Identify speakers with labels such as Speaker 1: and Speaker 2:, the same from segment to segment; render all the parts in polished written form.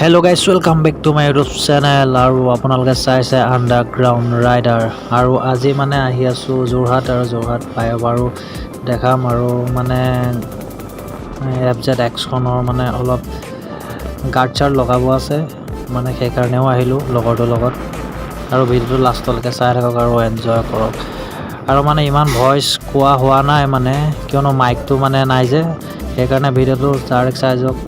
Speaker 1: Hello' guys welcome back to my YouTube channel আৰু আপোনালোকে চাইছে আণ্ডাৰগ্ৰাউণ্ড ৰাইডাৰ আৰু আজি মানে আহি আছোঁ যোৰহাট আৰু যোৰহাট ফ্লাইঅভাৰো দেখাম আৰু মানে FZ-X-খনৰ মানে অলপ গাৰ্ড চাৰ্ড লগাব আছে মানে সেইকাৰণেও আহিলোঁ লগৰটোৰ লগত আৰু ভিডিঅ'টো লাষ্টলৈকে চাই থাকক আৰু এনজয় কৰক আৰু মানে ইমান ভইচ কোৱা হোৱা নাই মানে কিয়নো মাইকটো মানে নাই যে সেইকাৰণে ভিডিঅ'টো ডাইৰেক্ট চাই যাওক।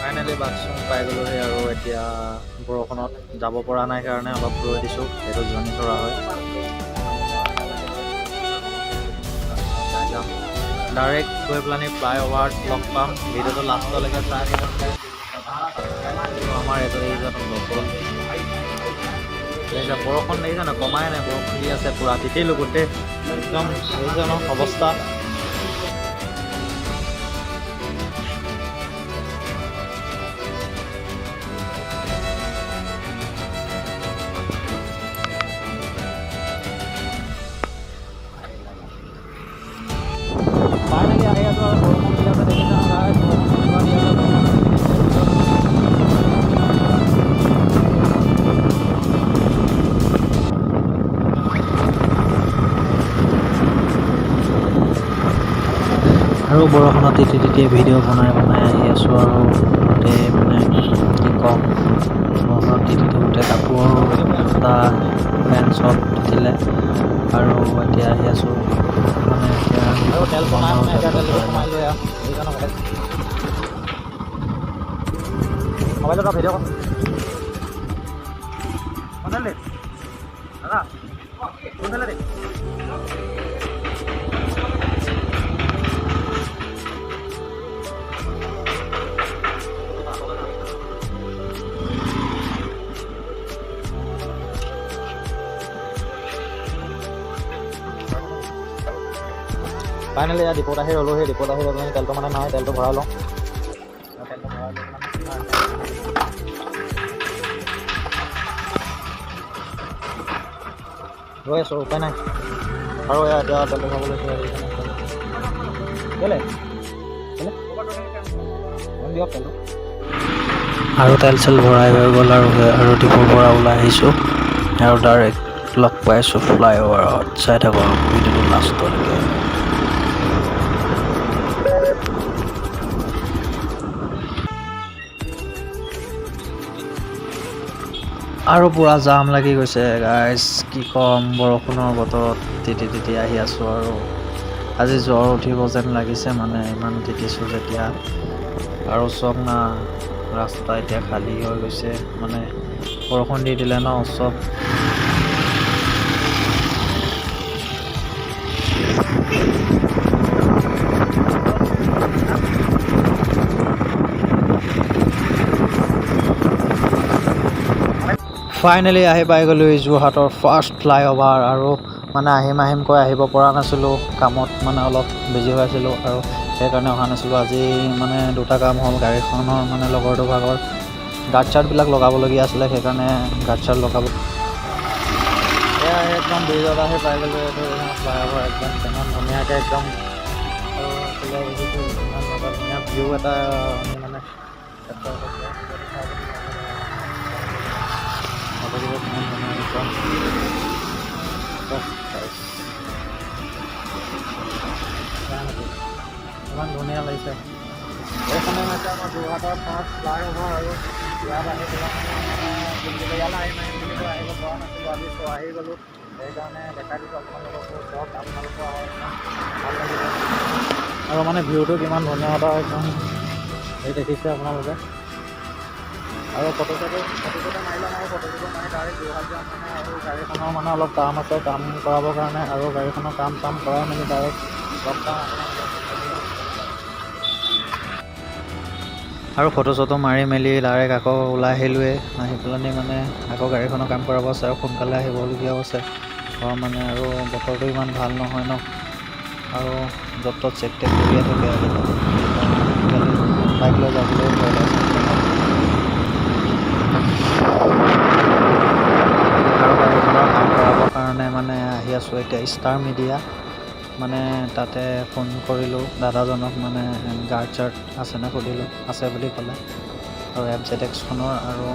Speaker 1: ফাইনেলি বাথৰুম পাই গ'লোহি আৰু এতিয়া বৰষুণত যাব পৰা নাই কাৰণে অলপ ৰৈ দিছোঁ, সেইটো জনি চৰা হয়। ডাইৰেক্ট গৈ পেলাই ফ্লাইঅভাৰত লগ পাম, ভিডিঅ'টো লাষ্টলৈকে চাই আমাৰ এইজন নগ'ল। বৰষুণ দেখিছে ন, কমাই নাই, বৰষুণ দি আছে পূৰা, তিতিলোঁ গোটেই একদম এইজনৰ অৱস্থা। ফাইনেলি আহি আছোঁ আৰু বৰষুণ দি আছে, দেখিছে ন গাইজ, বৰষুণ কেনেকুৱা দি আছে, আৰু বৰষুণত তিতি তিতি ভিডিঅ' বনাই আহি আছোঁ আৰু গোটেই মানে কি ক'ম, বৰষুণত তিতি গোটেই কাপোৰ জোতা পেণ্ট চব তিতিলে আৰু এতিয়া আহি আছোঁ মানে এতিয়া তেল বনাই মোবাইলত ভিডিঅ' কৰ দাদা কোনফালে দে ফাইনেলি ইয়াত ডিপত আহি ৰ'লোঁ, সেই ডিপত আহি ৰ'লোঁ তেলটো মানে নাই, তেলটো ভৰাই লওঁ। ৰৈ আছোঁ, উপায় নাই আৰু এয়া এতিয়া তেলটো ভৰাব লৈছোঁ দিয়ক তেলটো আৰু তেল চেল ভৰাই হৈ গ'ল আৰু ডিপৰ পৰা ওলাই আহিছোঁ আৰু ডাইৰেক্ট লগ পাইছোঁ ফ্লাইঅভাৰত। চাই থাকোঁ আৰু ভিডিঅ'টো লাষ্টলৈকে। আৰু পূৰা জাম লাগি গৈছে গাইজ, কি ক'ম, বৰষুণৰ বতৰত তিতি তিতি আহি আছোঁ আৰু আজি জ্বৰ উঠিব যেন লাগিছে মানে ইমান তিতিছোঁ যেতিয়া। আৰু চব না ৰাস্তা এতিয়া খালী হৈ গৈছে, মানে বৰষুণ দি দিলে ন চব। ফাইনেলি আহি পাই গ'লোঁ যোৰহাটৰ ফাৰ্ষ্ট ফ্লাইঅভাৰ আৰু মানে আহিমকৈ আহিব পৰা নাছিলোঁ, কামত মানে অলপ বিজি হৈ আছিলোঁ আৰু সেইকাৰণে অহা নাছিলোঁ। আজি মানে দুটা কাম হ'ল, গাড়ীখনৰ মানে লগৰটো ভাগৰ গাৰ্ড চাৰ্টবিলাক লগাবলগীয়া আছিলে, সেইকাৰণে গাৰ্ড চাৰ্ট লগাব। এয়া একদম ব্ৰিজত আহি পাই গ'লোঁ, এইটো ফ্লাইঅভাৰ একদম কিমান ধুনীয়াকৈ একদম আৰু ধুনীয়া ভিউ এটা মানে ইমান ধুনীয়া লাগিছে। এইখনে হৈছে আমাৰ যোৰহাটৰ ফাৰ্ষ্ট ফ্লাইঅভাৰ আৰু ইয়াত আহি পেলাই ইয়ালৈ আহিব পৰা নাছিলোঁ, আজি আহি গ'লোঁ, সেইকাৰণে দেখাই দিছোঁ আপোনালোককো চাওক, আপোনালোকো আহক, ভাল লাগিব। আৰু মানে ভিউটো কিমান ধুনীয়া এটা একদম এই দেখিছে আপোনালোকে। আৰু ফটো মাৰি ল'ম আৰু ফটো মাৰি ডাইৰেক্ট যোৰহাট যাম মানে। আৰু গাড়ীখনৰ মানে অলপ কাম আছে, কাম কৰাবৰ কাৰণে, আৰু গাড়ীখনৰ কাম কৰাই মেলি ডাইৰেক্ট লগ পাম আৰু ফটো মাৰি মেলি ডাইৰেক্ট আকৌ ওলাই আহিলোঁৱে। আহি পেলাই মানে আকৌ গাড়ীখনৰ কাম কৰাব আছে আৰু সোনকালে আহিবলগীয়াও আছে মানে। আৰু বতৰটো ইমান ভাল নহয় ন, আৰু য'ত ত'ত চেক টেক কৰিয়ে থাকে আজিকালি বাইক লৈ যাবলৈও ভয় লাগিছে। আৰু গাড়ীখনৰ কাম কৰাবৰ কাৰণে মানে আহি আছোঁ এতিয়া ষ্টাৰ মিডিয়া মানে। তাতে ফোন কৰিলোঁ দাদাজনক, মানে গাৰ্ড চাৰ্ট আছেনে সুধিলোঁ, আছে বুলি ক'লে। আৰু FZX-খনৰ আৰু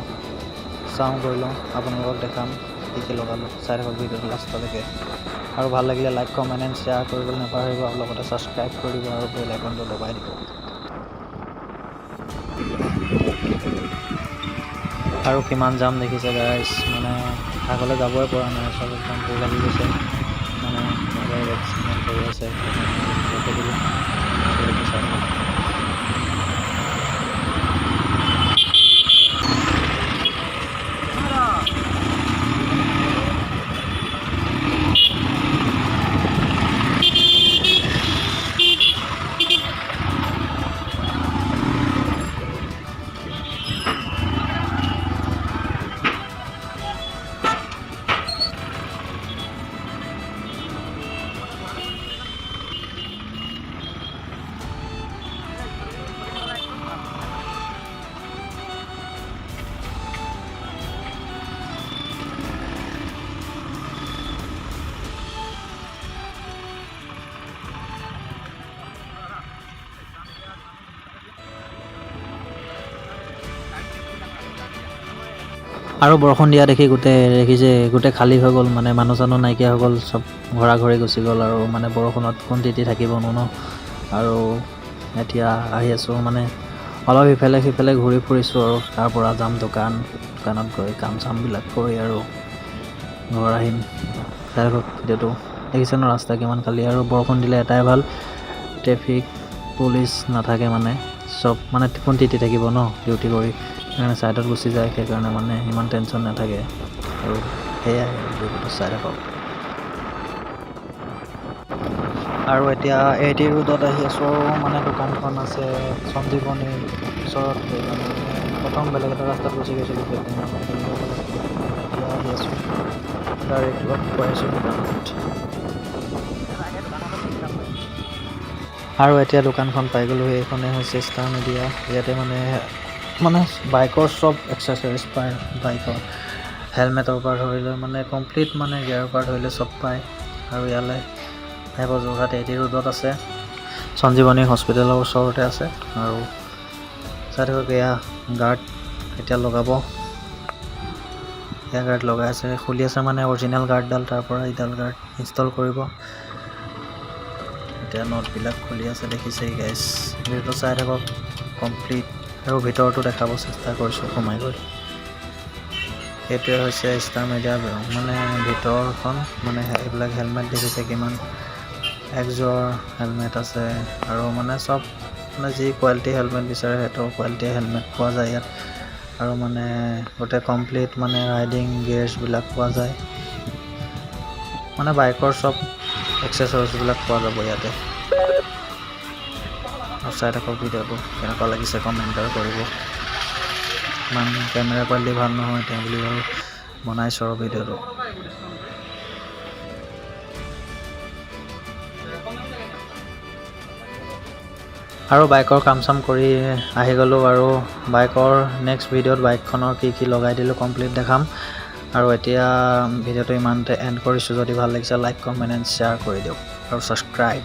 Speaker 1: চাওঁ গৈ লওঁ, আপোনালোকক দেখাম কি লগালোঁ। চাই থাকক ভিডিঅ'টো লাষ্টলৈকে। আৰু ভাল লাগিলে লাইক কমেণ্ট এণ্ড শ্বেয়াৰ কৰিবলৈ নাপাহৰিব, আৰু লগতে ছাবস্ক্ৰাইব কৰিব আৰু বেল আইকনটো দবাই দিব। আৰু কিমান জাম দেখিছে গাইজ, মানে আগলৈ যাবই পৰা নাই, চব একদম ভোক লাগি গৈছে মানে। গাড়ী এক্সিডেণ্ট কৰি আছে আৰু বৰষুণ দিয়া দেখি গোটেই খালী হৈ গ'ল, মানে মানুহ চানুহ নাইকিয়া হৈ গ'ল, চব ঘৰা ঘৰি গুচি গ'ল। আৰু মানে বৰষুণত কোন তিতি থাকিবনো ন। আৰু এতিয়া আহি আছোঁ মানে অলপ ইফালে সিফালে ঘূৰি ফুৰিছোঁ, আৰু তাৰপৰা যাম দোকানত গৈ কাম চামবিলাক কৰি আৰু ঘৰ আহিম। চাই থাকক ভিডিঅ'টো, দেখিছে ন ৰাস্তা কিমান খালী। আৰু বৰষুণ দিলে এটাই ভাল, ট্ৰেফিক পুলিচ নাথাকে মানে, চব মানে কোন তিতি থাকিব ন ডিউটি কৰি, সেইকাৰণে ছাইডত গুচি যায়, সেইকাৰণে মানে ইমান টেনশ্যন নাথাকে। আৰু সেয়াই ভিডিঅ'টো চাই থাকক। আৰু এতিয়া 80 ৰোডত আহি আছোঁ, মানে দোকানখন আছে সঞ্জীৱনীৰ ওচৰত, সেইকাৰণে প্ৰথম বেলেগ এটা ৰাস্তাত গুচি গৈছিলোঁ, এতিয়া আহি আছোঁ ডাইৰেক্ট লগ পাইছোঁ দোকানত। আৰু এতিয়া দোকানখন পাই গ'লোঁ, এইখনে হৈছে ষ্টাৰ মিডিয়া। ইয়াতে মানে বাইকৰ চব এক্সেচাৰিজ পায়, বাইকৰ হেলমেটৰ পৰা ধৰি লৈ মানে কমপ্লিট মানে গিয়াৰৰ পৰা ধৰি লৈ চব পায়। আৰু ইয়ালৈ আহিব, যোৰহাট 80 ৰোডত আছে, সঞ্জীৱনী হস্পিটেলৰ ওচৰতে আছে। আৰু চাই থাকক, এয়া গাৰ্ড এতিয়া লগাব, এয়া গাৰ্ড লগাই আছে, খুলি আছে মানে অৰিজিনেল গাৰ্ডডাল, তাৰপৰা এইডাল গাৰ্ড ইনষ্টল কৰিব। এতিয়া নটবিলাক খুলি আছে, দেখিছেই গাইজ। ভিডিঅ'টো চাই থাকক কমপ্লিট, আৰু ভিতৰতো দেখাব চেষ্টা কৰিছোঁ সোমাই গৈ। সেইটোৱে হৈছে ষ্টাৰ মিডিয়াৰ মানে ভিতৰখন, মানে এইবিলাক হেলমেট দেখিছে কিমান এক্সৰ হেলমেট আছে, আৰু মানে চব মানে যি কোৱালিটি হেলমেট বিচাৰে সেইটো কোৱালিটি হেলমেট পোৱা যায় ইয়াত। আৰু মানে গোটেই কমপ্লিট মানে ৰাইডিং গিয়াৰ্ছবিলাক পোৱা যায়, মানে বাইকৰ চব এক্সেছৰিজবিলাক পোৱা যাব ইয়াতে। আৰু চাই থাকক ভিডিঅ'টো কেনেকুৱা লাগিছে কমেণ্ট কৰিব। ইমান কেমেৰা কোৱালিটি ভাল নহয়, তেওঁ বুলি আৰু বনাইছোঁ আৰু ভিডিঅ'টো। আৰু বাইকৰ কাম চাম কৰি আহি গ'লোঁ, আৰু বাইকৰ নেক্সট ভিডিঅ'ত বাইকখনৰ কি লগাই দিলোঁ কমপ্লিট দেখাম। আৰু এতিয়া ভিডিঅ'টো ইমানতে এণ্ড কৰিছোঁ। যদি ভাল লাগিছে লাইক কমেণ্ট এণ্ড শ্বেয়াৰ কৰি দিয়ক, আৰু ছাবস্ক্ৰাইব।